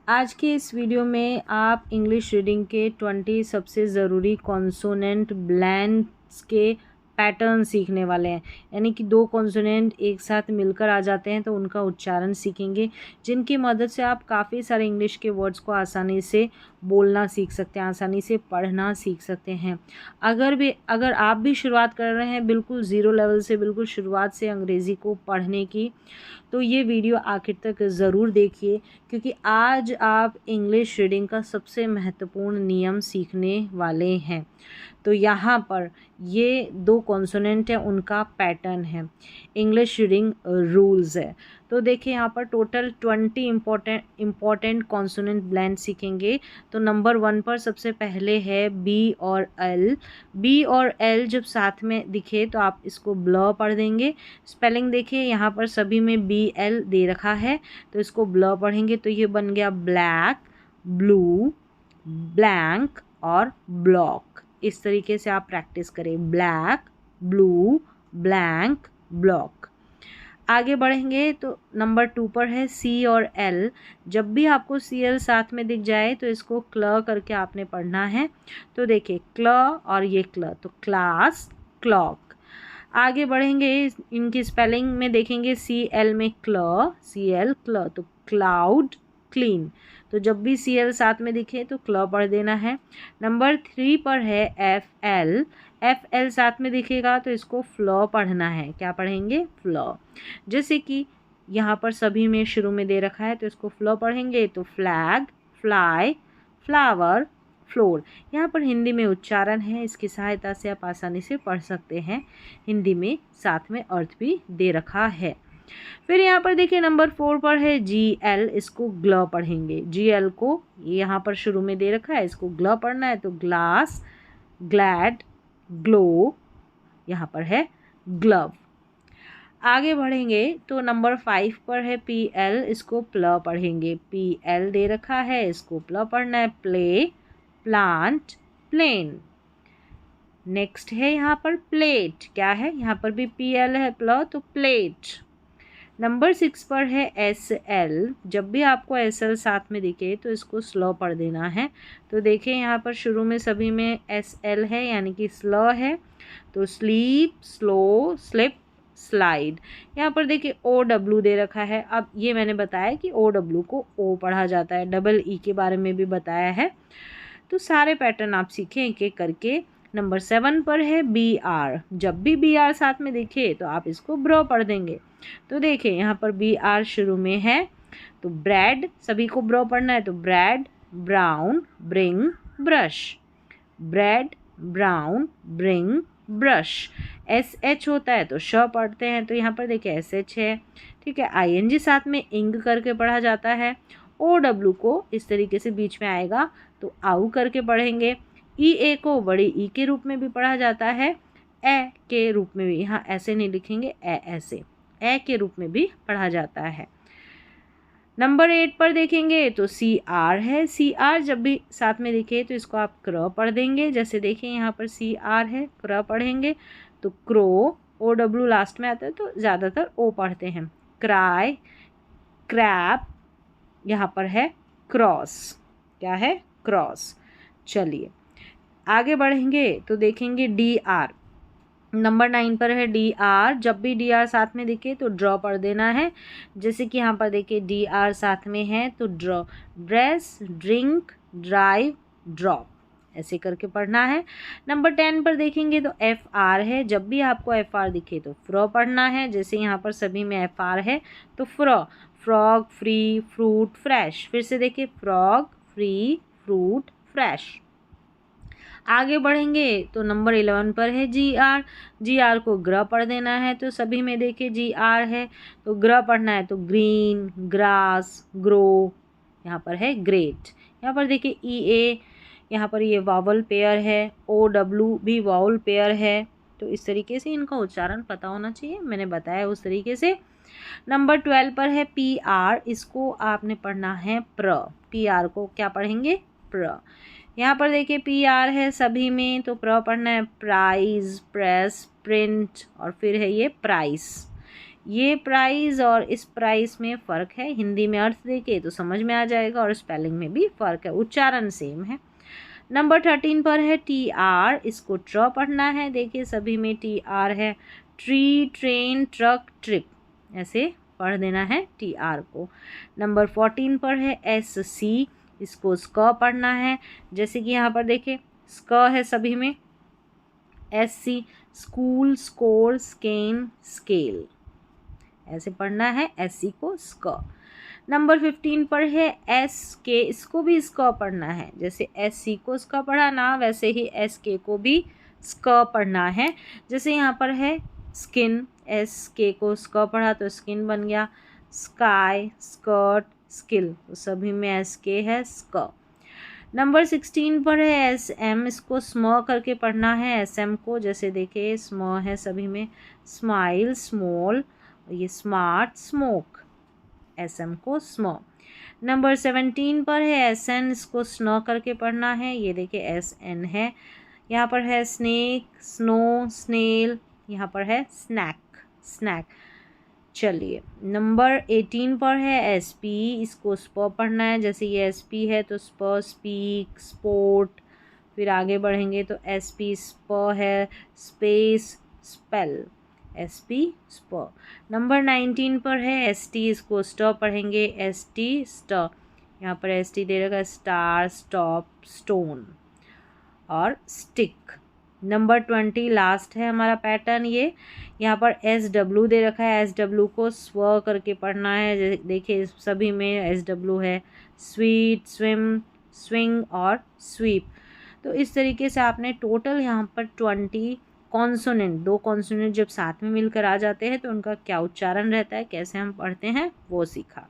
आज के इस वीडियो में आप इंग्लिश रीडिंग के 20 सबसे ज़रूरी कॉन्सोनेंट ब्लेंड्स के पैटर्न सीखने वाले हैं। यानी कि दो कॉन्सोनेंट एक साथ मिलकर आ जाते हैं तो उनका उच्चारण सीखेंगे, जिनकी मदद से आप काफ़ी सारे इंग्लिश के वर्ड्स को आसानी से बोलना सीख सकते हैं, आसानी से पढ़ना सीख सकते हैं। अगर आप भी शुरुआत कर रहे हैं बिल्कुल ज़ीरो लेवल से, बिल्कुल शुरुआत से अंग्रेज़ी को पढ़ने की, तो ये वीडियो आखिर तक ज़रूर देखिए, क्योंकि आज आप इंग्लिश रीडिंग का सबसे महत्वपूर्ण नियम सीखने वाले हैं। तो यहाँ पर ये दो कॉन्सोनेंट है, उनका पैटर्न है, इंग्लिश रीडिंग रूल्स है। तो देखिए यहाँ पर टोटल 20 इम्पॉर्टेंट कॉन्सोनेंट ब्लेंड सीखेंगे। तो नंबर 1 पर सबसे पहले है बी और एल। बी और एल जब साथ में दिखे तो आप इसको ब्ल पढ़ देंगे। स्पेलिंग देखिए यहाँ पर सभी में बी एल दे रखा है, तो इसको ब्ल पढ़ेंगे तो ये बन गया ब्लैक, ब्लू, ब्लैंक और ब्लॉक। इस तरीके से आप प्रैक्टिस करें, ब्लैक, ब्लू, ब्लैंक, ब्लॉक। आगे बढ़ेंगे तो नंबर 2 पर है सी और एल। जब भी आपको सी एल साथ में दिख जाए तो इसको क्ल करके आपने पढ़ना है। तो देखिए क्ल और ये क्ल, तो क्लास, क्लॉक। आगे बढ़ेंगे, इनकी स्पेलिंग में देखेंगे सी एल में क्ल, सी एल क्ल, तो क्लाउड, क्लीन। तो जब भी सी एल साथ में दिखे तो क्ल पढ़ देना है। नंबर 3 पर है एफ एल। एफ एल साथ में दिखेगा तो इसको फ्लॉ पढ़ना है। क्या पढ़ेंगे? फ्लॉ। जैसे कि यहाँ पर सभी में शुरू में दे रखा है तो इसको फ्लॉ पढ़ेंगे तो फ्लैग, फ्लाई, फ्लावर, फ्लोर। यहाँ पर हिंदी में उच्चारण है, इसकी सहायता से आप आसानी से पढ़ सकते हैं। हिंदी में साथ में अर्थ भी दे रखा है। फिर यहाँ पर देखिए नंबर 4 पर है जी एल, इसको ग्ल पढ़ेंगे। जी एल को यहाँ पर शुरू में दे रखा है, इसको ग्ल पढ़ना है तो ग्लास, ग्लैड, ग्लो, यहाँ पर है ग्लव। आगे बढ़ेंगे तो नंबर 5 पर है पी एल, इसको प्ल पढ़ेंगे। पी एल दे रखा है, इसको प्ल पढ़ना है। Play, plant, plane. नेक्स्ट है यहाँ पर प्लेट। क्या है? यहाँ पर भी पी एल है, प्ल, तो प्लेट। नंबर 6 पर है एस एल। जब भी आपको एस एल साथ में दिखे तो इसको स्लो पढ़ देना है। तो देखिए यहाँ पर शुरू में सभी में एस एल है, यानी कि स्लो है, तो स्लीप, स्लो, स्लिप, स्लाइड। यहाँ पर देखिए ओ डब्ल्यू दे रखा है। अब ये मैंने बताया कि ओ डब्ल्यू को ओ पढ़ा जाता है, डबल ई के बारे में भी बताया है। तो सारे पैटर्न आप सीखें एक एक करके। नंबर 7 पर है बी आर। जब भी बी आर साथ में दिखे तो आप इसको ब्रो पढ़ देंगे। तो देखिए यहाँ पर बी आर शुरू में है, तो ब्रेड, सभी को ब्रो पढ़ना है तो bread, brown, bring, brush. Bread, brown, bring, brush. S H होता है तो श पढ़ते हैं, तो यहाँ पर देखिए एस एच है, ठीक है। आई एन जी साथ में इंग करके पढ़ा जाता है। ओ डब्ल्यू को इस तरीके से बीच में आएगा तो आउ करके पढ़ेंगे। ई ए को बड़ी ई के रूप में भी पढ़ा जाता है, ए के रूप में भी, यहाँ ऐसे नहीं लिखेंगे, ए ऐसे, ए के रूप में भी पढ़ा जाता है। नंबर 8 पर देखेंगे तो सी आर है। सी आर जब भी साथ में दिखे तो इसको आप क्र पढ़ देंगे। जैसे देखिए यहाँ पर सी आर है, क्र पढ़ेंगे तो क्रो, ओ डब्ल्यू लास्ट में आता है तो ज़्यादातर ओ पढ़ते हैं। क्राई, क्रैप, यहाँ पर है क्रॉस। क्या है? क्रॉस। चलिए आगे बढ़ेंगे तो देखेंगे डी आर। नंबर 9 पर है डी आर। जब भी डी आर साथ में दिखे तो ड्रॉ पढ़ देना है। जैसे कि यहाँ पर देखिए डी आर साथ में है तो draw, dress, drink, drive, drop, ऐसे करके पढ़ना है। नंबर 10 पर देखेंगे तो एफ आर है। जब भी आपको एफ आर दिखे तो फ्रॉ पढ़ना है। जैसे यहाँ पर सभी में एफ आर है तो fro, frog, free, fruit, fresh. फिर से देखिए फ्रॉग, फ्री, फ्रूट, फ्रेश। आगे बढ़ेंगे तो नंबर 11 पर है जी आर। जी आर को ग्र पढ़ देना है, तो सभी में देखिए जी आर है तो ग्र पढ़ना है तो ग्रीन, ग्रास, ग्रो, यहाँ पर है ग्रेट। यहाँ पर देखिए ई ए, यहाँ पर ये वावल पेयर है, ओ डब्ल्यू भी वावल पेयर है। तो इस तरीके से इनका उच्चारण पता होना चाहिए, मैंने बताया उस तरीके से। नंबर 12 पर है पी आर। इसको आपने पढ़ना है प्र। पी आर को क्या पढ़ेंगे? प्र। यहाँ पर देखिए पी आर है सभी में तो प्र पढ़ना है। प्राइज, प्रेस, प्रिंट और फिर है ये प्राइस। ये प्राइस और इस प्राइस में फ़र्क है, हिंदी में अर्थ देके तो समझ में आ जाएगा और स्पेलिंग में भी फ़र्क है, उच्चारण सेम है। नंबर 13 पर है टी आर, इसको ट्र पढ़ना है। देखिए सभी में टी आर है, ट्री, ट्रेन, ट्रक, ट्रिप, ऐसे पढ़ देना है टी आर को। नंबर 14 पर है एस सी, इसको स्क पढ़ना है। जैसे कि यहाँ पर देखिए स्क है सभी में, S C, school, score, scan, scale, ऐसे पढ़ना है एस सी को स्क। नंबर 15 पर है एस के, इसको भी स्क पढ़ना है। जैसे एस सी को स्क पढ़ा ना, वैसे ही एस के को भी स्क पढ़ना है। जैसे यहाँ पर है स्किन, एस के को स्क पढ़ा तो स्किन बन गया। स्काई, स्कर्ट, स्किल, तो सभी में एस के है स्क। नंबर 16 पर है एस एम, इसको स्म करके पढ़ना है एस एम को। जैसे देखिए स्म है सभी में, स्माइल, स्मॉल, ये स्मार्ट, स्मोक, एस एम को स्म। नंबर 17 पर है एस एन, इसको स्नो करके पढ़ना है। ये देखिए एस एन है। यहाँ पर है स्नेक, स्नो, स्नेल, यहाँ पर है स्नैक, स्नैक। चलिए नंबर 18 पर है एस पी, इसको स्प पढ़ना है। जैसे ये एस पी है तो स्प, स्पीक, स्पोर्ट, फिर आगे बढ़ेंगे तो एस पी स्प है, स्पेस, स्पेल, एस पी स्प। नंबर 19 पर है एस टी, इसको स्ट पढ़ेंगे, एस टी स्ट, यहाँ पर एस टी दे रखा, स्टार, स्टॉप, स्टोन और स्टिक। नंबर 20 लास्ट है हमारा पैटर्न ये, यहाँ पर एस डब्ल्यू दे रखा है, एस डब्ल्यू को स्व करके पढ़ना है। देखिए सभी में एस डब्ल्यू है, स्वीट, स्विम, स्विंग और स्वीप। तो इस तरीके से आपने टोटल यहाँ पर 20 कॉन्सोनेंट, दो कॉन्सोनेंट जब साथ में मिलकर आ जाते हैं तो उनका क्या उच्चारण रहता है, कैसे हम पढ़ते हैं, वो सीखा।